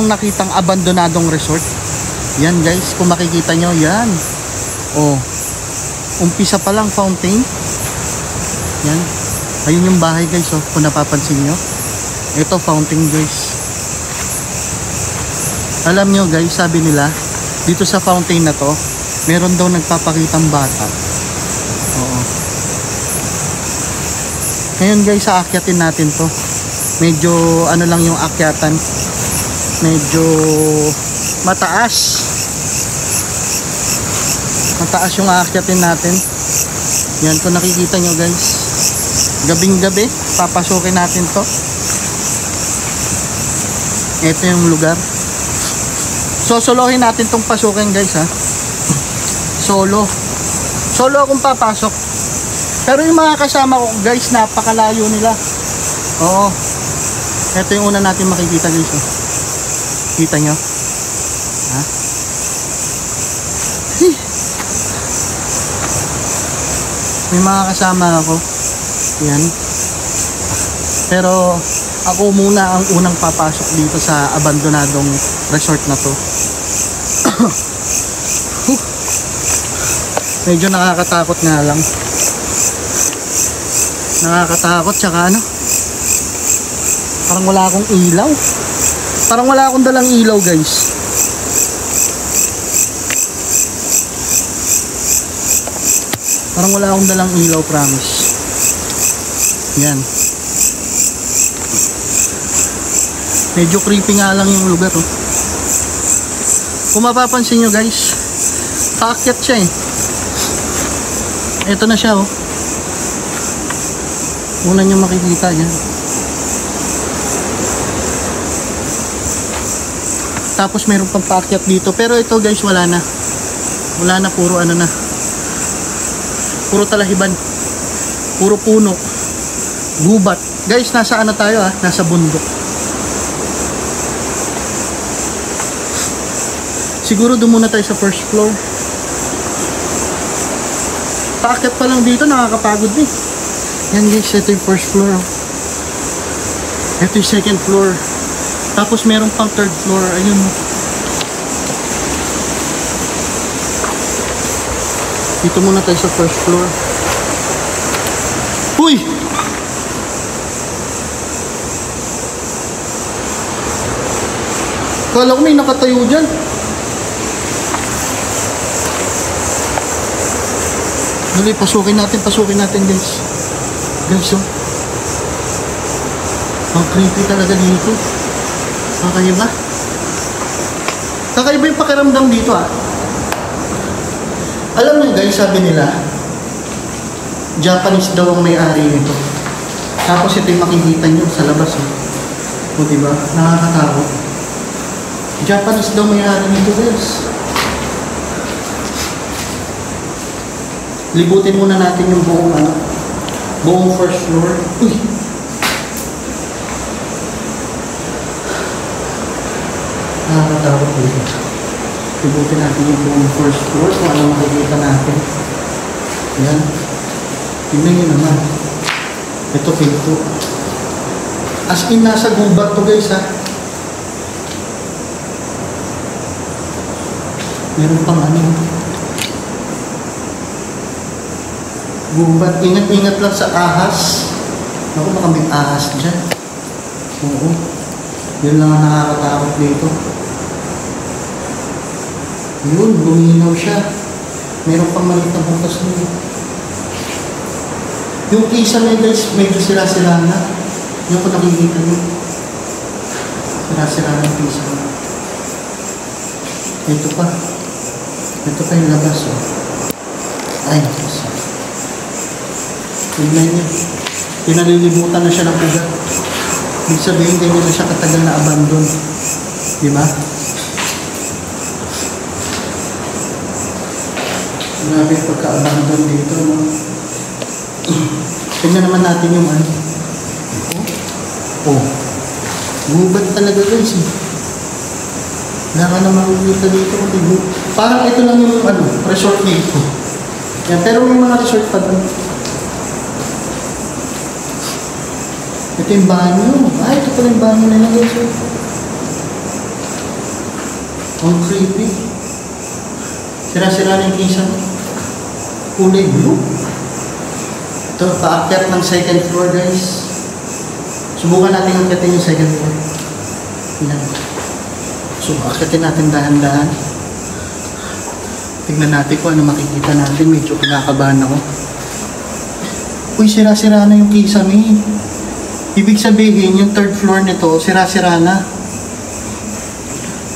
nakitang abandonadong resort. Yan guys, kung makikita nyo, yan. Oh, umpisa pa lang fountain. Yan. Ayun yung bahay guys, oh, kung napapansin nyo. Ito fountain guys. Alam nyo guys, sabi nila, dito sa fountain na to, meron daw nagpapakitang bata. Oo. Ngayon guys, aakyatin natin to. Medyo ano lang yung akyatan. Medyo mataas. Mataas yung aakyatin natin. Yan, kung nakikita nyo guys, gabing gabi papasukin natin to. Ito yung lugar. So solohin natin tong pasukin guys ha. Solo akong papasok. Pero yung mga kasama ko guys, napakalayo nila. Oo. Ito yung una natin makikita guys, oh. Kita nyo ha? May mga kasama ako. Yan. Pero ako muna ang unang papasok dito sa abandonadong resort na to. Medyo nakakatakot nga lang. Nakakatakot, tsaka ano, parang wala akong ilaw. Parang wala akong dalang ilaw guys. Parang wala akong dalang ilaw, promise. Yan. Medyo creepy nga lang yung lugar, oh. Kung mapapansin nyo guys, paakyat siya eh. Ito na siya, oh. Una nyo makikita yan. Tapos mayroon pang paakyat dito. Pero ito guys, wala na. Wala na, puro ano na. Puro talahiban. Puro puno. Gubat. Guys, nasa ano tayo ah? Nasa bundok. Siguro doon muna tayo sa first floor. Paakyat pa lang dito, nakakapagod eh. Yan guys, ito yung first floor. Ito yung second floor. Tapos meron pang third floor. Ayun. Dito muna tayo sa first floor. Uy! Kala ko may nakatayo dyan. Dali, pasukin natin guys. Guys, oh. Ang creepy talaga dito. Kakaiba. Kakaiba yung pakiramdam dito ah. Alam niyo guys, sabi nila, Japanese daw ang may-ari nito. Tapos ito yung makikita nyo sa labas, oh. O diba? Nakakatakot. Japanese daw may-ari nito guys. Libutin muna natin yung buong ano, buong first floor. Uy! Nakakatakot dito. Libutin natin yung buong first floor kung ano makikita natin. Yan. Tingnan nyo naman. Ito pinto. As in, nasa gubat to guys ha. Meron pang ano. Gubat. Ingat-ingat lang sa ahas. Ako, baka may ahas dyan. Oo. Yun lang ang nakakatakot dito. Yun, luminaw siya. Meron pang maliit na butas nyo. Yung kisa na guys, medyo sila-sila na. Yung kung nakikita nyo. Sila-sila na yung kisa na. Ito pa. Ito pa yung labas. Oh. Ay, nakasa. Tignan nyo. Pinalilimutan na siya ng ugat. Ibig sabihin, ganyan na siya katagal na abandon. Diba? Grabe pagka-abandon dito, no? Tignan naman natin yung ano. Oh. Gubat talaga guys, eh. Wala ka na makikita dito. Parang ito lang yung ano, resort dito. Yan, pero may mga resort pa doon. Ito yung banyo. Ah, ito pala yung banyo nila guys. Ang creepy. Sira-sira na yung kisame. Kulay blue. Ito, paakyat ng second floor guys. Subukan natin akyatin yung second floor. Yan. So, akyatin natin dahan-dahan. Tignan natin kung ano makikita natin. Medyo kinakabahan ako. Uy, sira-sira na yung kisame. Ibig sabihin, yung third floor nito, sira-sira na.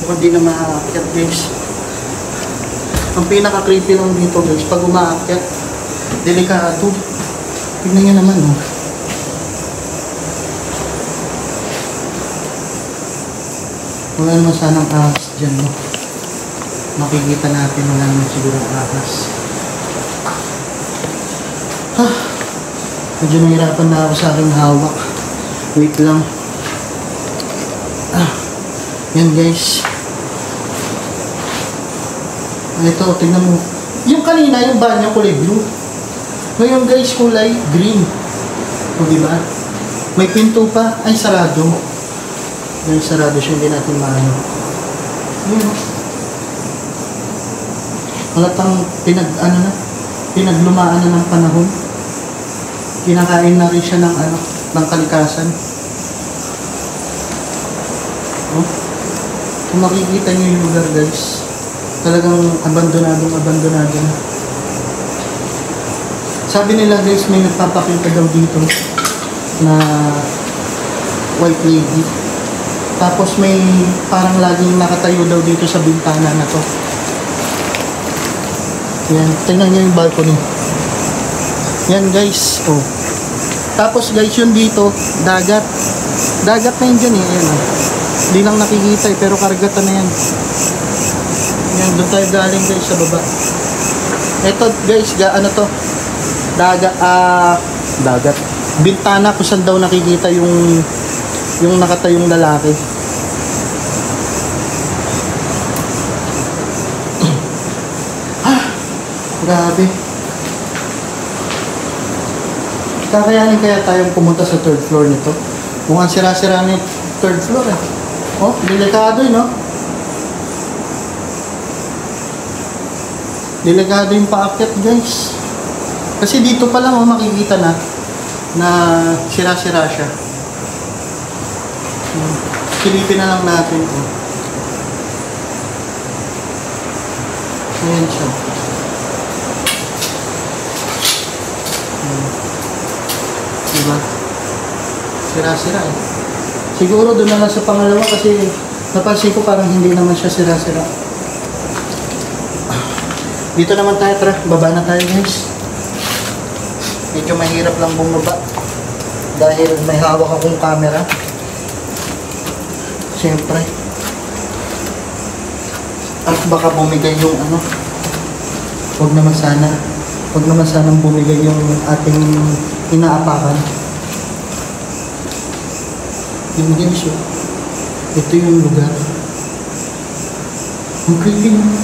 Mukhang di na maakyat guys. Ang pinaka-creepy lang dito guys, pag umaakyat, delikado. Tignan nyo naman, oh. Wala naman sanang ahas dyan, no? Makikita natin, wala naman siguro ahas. Medyo nahirapan na ako sa aking hawak. Wait lang. Yan guys. Ito, tingnan mo. Yung kanina, yung banyo kulay blue. Ngayon guys, kulay green. O diba? May pinto pa. Ay, sarado. Yung sarado siya, hindi natin maano. Yun. Halatang pinaglumaan na ng panahon. Kinakain na rin siya ng kalikasan. Oh. Kung makikita niyo yung lugar guys, talagang abandonado na. Sabi nila guys, may nagpapakita daw dito na white lady. Tapos may parang laging nakatayo daw dito sa bintana na to. Yan, tingnan niyo yung balcony. Yan guys, oh. Tapos guys, yun dito, dagat. Dagat na yun dyan eh, ayan oh. Hindi lang nakikita eh, pero karagatan na yan. Yan, doon tayo galing guys sa baba. Ito guys, ano to? Dagat. Bintana kung saan daw nakikita yung nakatayong lalaki. Grabe. Kakayanin kaya tayong pumunta sa third floor nito? Mukhang sira-sira na yung third floor eh. Oh, delikado yun, no? Delikado yung paakyat guys. Kasi dito pa lang makikita na sira-sira siya. Silipin na lang natin ito. Ayan siya. Diba? Sira-sira eh. Siguro doon na lang sa pangalawa kasi napansin ko parang hindi naman siya sira-sira. Dito naman tayo, tara. Baba na tayo guys. Medyo mahirap lang bumaba dahil may hawak akong camera. Siyempre. At baka bumigay yung ano. Huwag naman sanang bumigay yung ating inaapakan. Yung guys, ito yung lugar. Ang creepy naman.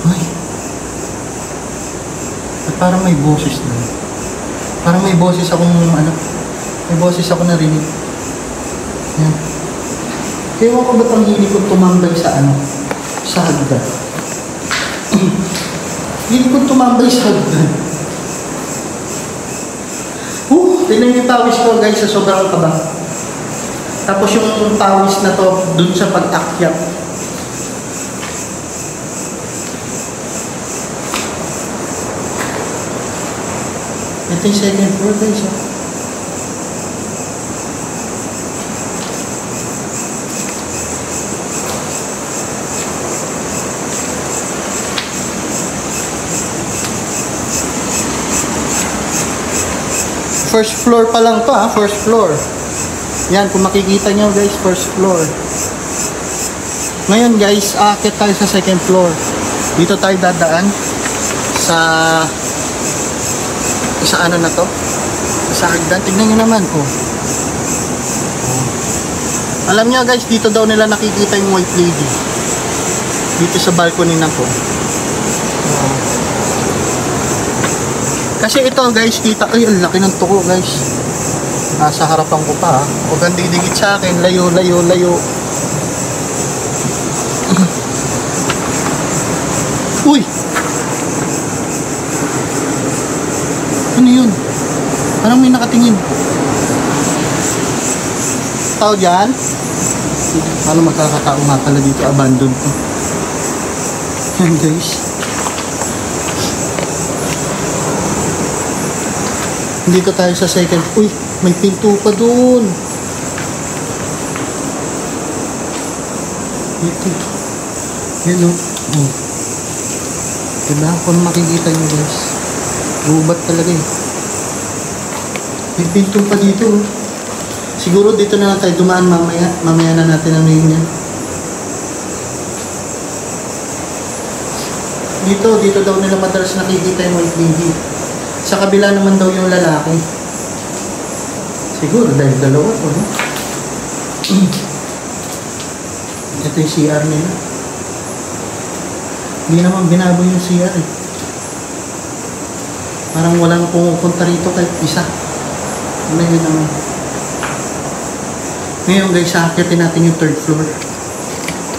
Ay. At parang may boses na. Parang may boses akong narinig. Yan. Ewan ko ba't ang hilig ko tumambay sa hagdan. Hilig ko tumambay sa hagdan. Tignan yung pawis ko guys sa sobrang kaba. Tapos yung pawis na to dun sa pag-akyat. Ito yung second floor guys. First floor pa lang to first floor. Yan, kung makikita nyo guys, first floor. Ngayon guys, aakyat tayo sa second floor. Dito tayo dadaan sa ano na to? Sa hagdan. Tignan nyo naman, oh. Alam nyo guys, dito daw nila nakikita yung white lady. Dito sa balcony na po. Kasi ito guys, kita, ay ang laki ng tuko guys. Nasa harapan ko pa, ha. Huwag kang didikit sa akin. Layo, layo, layo. Uy! Ano yun? Parang may nakatingin. Tao dyan? Paano magkakatao nga pala dito? Abandon to. Yan guys. Dito tayo sa second. Uy! May pinto pa dun. Ito. Yan o. Oh. Diba? Kung makikita nyo guys. Gubat talaga eh. May pinto pa dito. Siguro dito na lang tayo dumaan mamaya. Mamaya na natin ano yun yan. Dito daw nila madalas nakikita yung white lady. Sa kabila naman daw yung lalaki. Siguro dahil dalawa to, no? Ito yung CR nila. Hindi naman binaboy yung CR eh. Parang walang pumupunta rito kahit isa. Ano yun naman. Ngayon guys, akyatin natin yung third floor.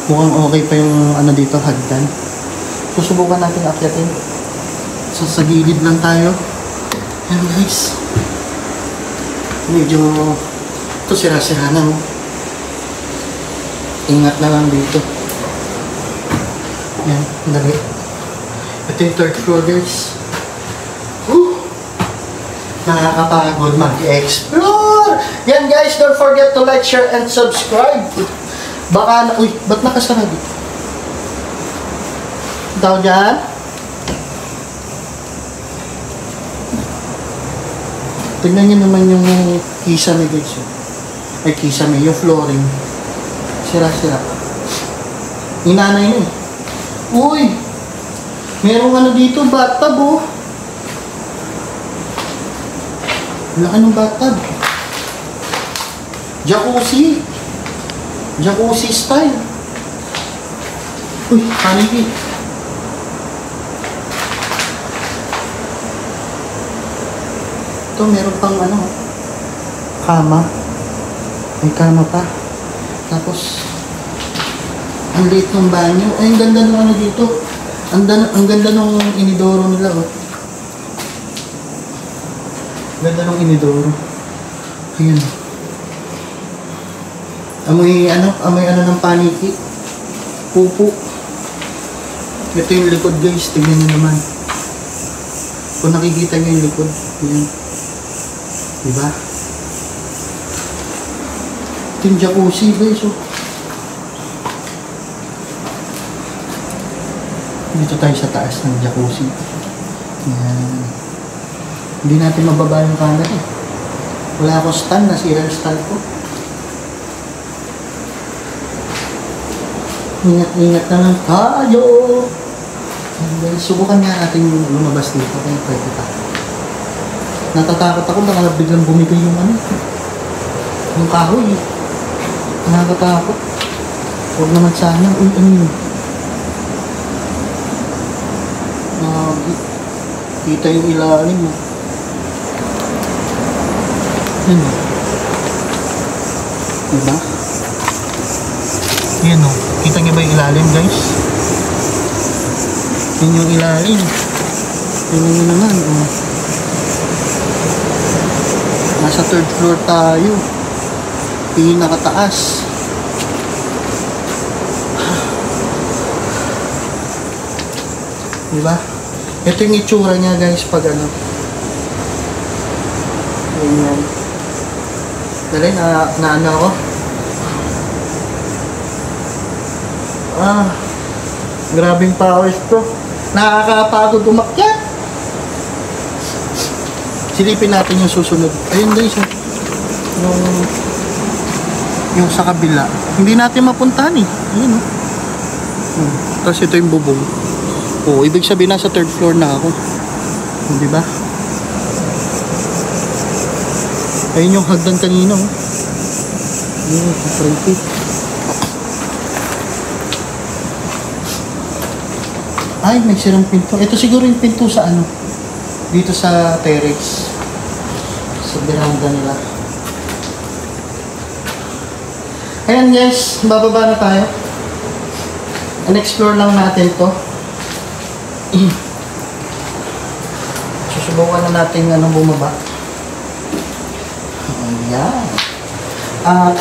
Mukhang okay pa yung ano dito, hagdan. Susubukan natin akyatin. So, sa gilid lang tayo. Ayan guys. Medyo ito sira-sira na, no? Ingat na lang dito. Ayan, dali. Ito yung third floor guys. Woo! Nakakapagod mag-explore! Yan guys, don't forget to like, share, and subscribe. Baka na... Uy, ba't nakasara dito? Tao dyan? Tignan nyo naman yung kisame guys. Ay, kisame, yung flooring. Sira-sira. Inanay na eh. Uy! Merong ano dito, bathtub oh. Laki ng bathtub. Jacuzzi. Jacuzzi style. Uy, paniki. Ito, meron pang ano, kama. May kama pa. Tapos, ang liit ng banyo. Ay, ang ganda ng ano dito. Ang ganda ng inidoro nila, oh. Ganda ng inidoro. Ayan. Amoy ano ng paniki. Pupo. Ito yung likod guys, tignan nyo naman. Kung nakikita nyo yung likod, ayan. Diba? Ito yung jacuzzi guys, oh. Dito tayo sa taas ng jacuzzi. Ayan. Hindi natin mababa yung camera eh. Wala akong stand, nasira yung stand ko. Ingat-ingat na lang tayo. Subukan nga natin yung lumabas dito kung pwede pa. Natatakot ako, baka biglang bumigay yung ano. Yung kahoy. Nakakatakot. Huwag naman sana. Uy, ano yun? Kita yung ilalim mo. Yan o. Diba? Yan o. Kita nyo ba yung ilalim guys? Yan yung ilalim. Yan nyo naman o. Nasa third floor tayo. Pinakataas. Diba? Ito yung itsura niya guys pag ano. Ganyan. Dali, na ano ako. Grabing powers to. Nakakapagod umakyat. Silipin natin yung susunod. Ayun guys, yung sa kabila. Hindi natin mapuntahan eh. Ayun oh. Tapos ito yung bubong. Oh, ibig sabihin nasa third floor na ako. Di ba? Ayun yung hagdan kanina oh. Ayun, pretty. Ay, may sirang pinto. Ito siguro yung pinto sa ano? Dito sa terrace. Sa veranda nila. Ayan guys, bababa na tayo. An-explore lang natin to. Susubukan na natin bumaba. Ayan.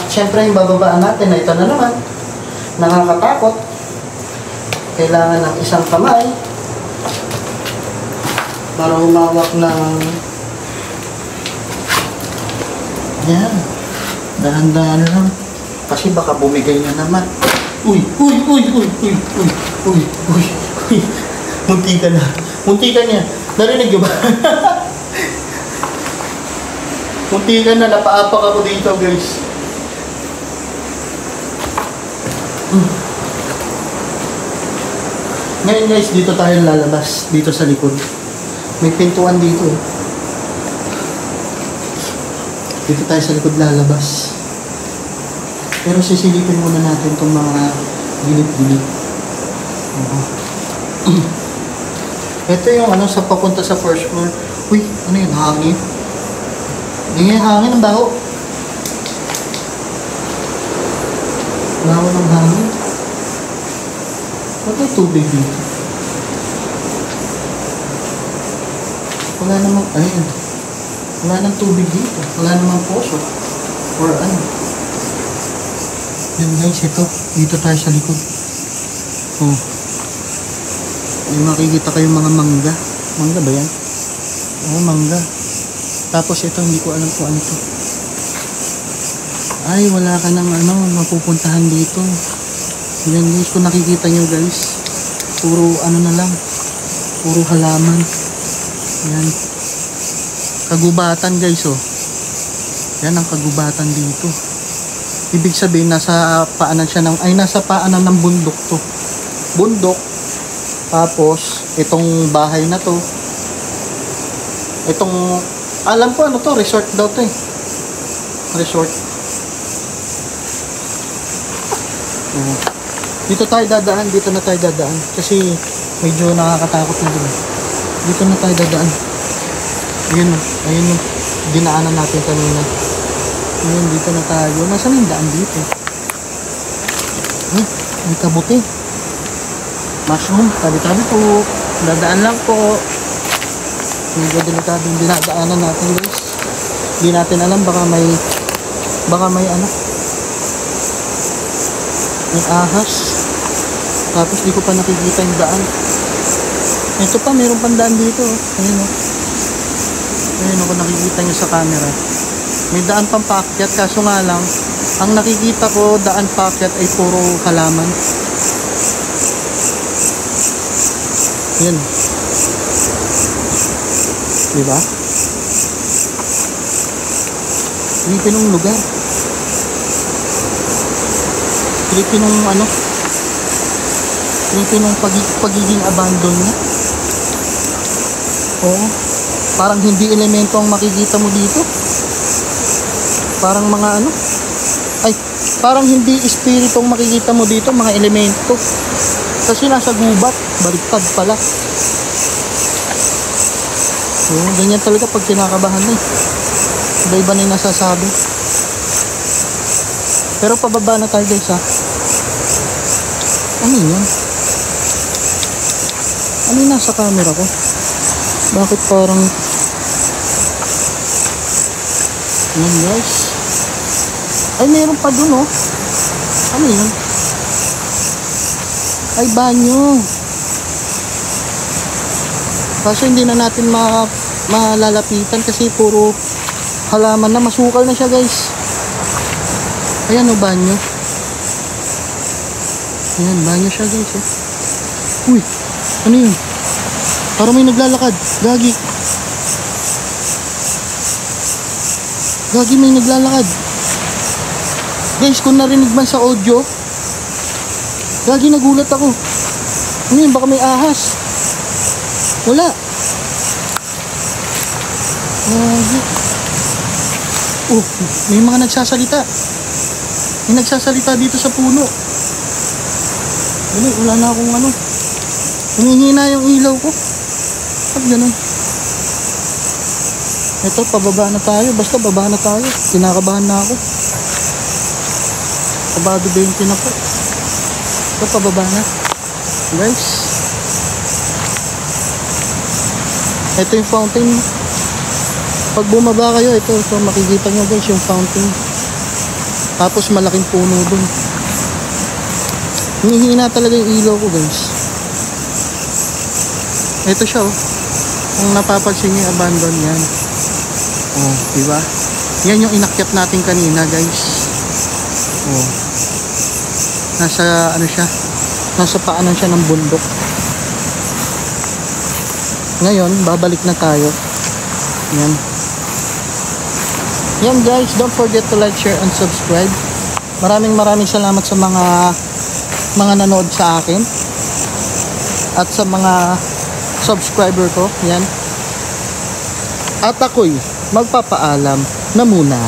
Syempre yung bababaan natin na ito na naman. Nakakatakot. Kailangan ng isang kamay para humawak ng yan. Dahan-dahan lang. Kasi baka bumigay na naman. Uy! Uy! Uy! Uy! Uy! Uy! Uy! Uy! Uy! Munti ka na. Munti ka niya. Narinig niyo ba? Munti ka na. Napaapak ako dito guys. Ngayon guys, dito tayo lalabas. Dito sa likod. May pintuan dito. Dito tayo sa likod lalabas. Pero sisilipin muna natin itong mga gilid-gilid. Ito yung sa papunta sa first floor. Uy, ano yun? Hangin? Hindi yung hangin, ang baho. Baho ng hangin. Ano yung tubig dito? Wala namang, ayun. Wala nang tubig dito. Wala namang poso. Or ano. Yan guys, ito. Dito tayo sa likod. Oh. May makikita kayong mga mangga. Mangga ba yan? Oo, mangga. Tapos ito, hindi ko alam kung ano to. Ay, wala ka ng mapupuntahan dito. Yan guys, kung nakikita nyo guys. Puro na lang. Puro halaman. Yan. Kagubatan guys, oh. Yan ang kagubatan dito. Ibig sabihin, nasa paanan siya nasa paanan ng bundok to. Bundok. Tapos, itong bahay na to. Itong, alam ko to, resort daw to eh. Resort. Dito tayo dadaan, dito na tayo dadaan. Kasi, medyo nakakatakot na din. Dito na tayo dadaan. Ayun yung dinaanan natin kanina. Ayun, dito na tayo. Nasaan yung daan dito? May kabuti. Mushroom, tabi-tabi po. Dadaan lang po. Medyo delikado yung dinadaanan natin guys. Hindi natin alam, baka may may ahas. Tapos di ko pa nakikita yung daan. Ito pa, mayroon pang daan dito. Ayun o. Ayun o, kung nakikita nyo sa camera. May daan pang paakyat, kaso nga lang, ang nakikita ko, daan paakyat ay puro halaman. Yan. Diba? Pilipinong lugar. Pilipinong Pilipinong pagiging abandon niya. Oo. Parang hindi elemento ang makikita mo dito. Parang mga parang hindi espiritu ang makikita mo dito, mga elemento. Kasi nasa gubat, baliktad pala. So, ganyan talaga pag kinakabahan na eh. Iba-iba na yung nasasabi. Pero pababa na tayo guys ha. Ano yun? Ano yung nasa camera ko? Bakit parang yan guys? Ay meron pa dun oh. Ano yun? Ay banyo. Kasi hindi na natin malalapitan kasi puro halaman na, masukal na siya guys. Ayan o, banyo. Ayan, banyo siya guys eh. Uy, ano yun? Parang may naglalakad. Gagi. Gagi, may naglalakad. Guys, kung narinig man sa audio, gagi, nagulat ako. Ano yun, baka may ahas. Wala. Oh, may mga nagsasalita. May nagsasalita dito sa puno. Wala na akong humihina yung ilaw ko. At ganun. Ito, pababa na tayo. Basta baba na tayo. Kinakabahan na ako. Kabado 20 na po. Ito, pababa na. Guys. Ito yung fountain. Pag bumaba kayo, ito makikita nyo guys yung fountain. Tapos malaking puno dun. Humihina talaga yung ilaw ko guys. Ito siya oh. Kung napapansin nyo yung abandon yan. Oh, diba? Yan yung inakyat natin kanina guys. Oh. Nasa ano siya? Nasa paanan siya ng bundok. Ngayon, babalik na tayo. Yan. Yan guys, don't forget to like, share, and subscribe. Maraming salamat sa mga nanood sa akin. At sa mga subscriber ko. Yan. At ako'y magpapaalam na muna.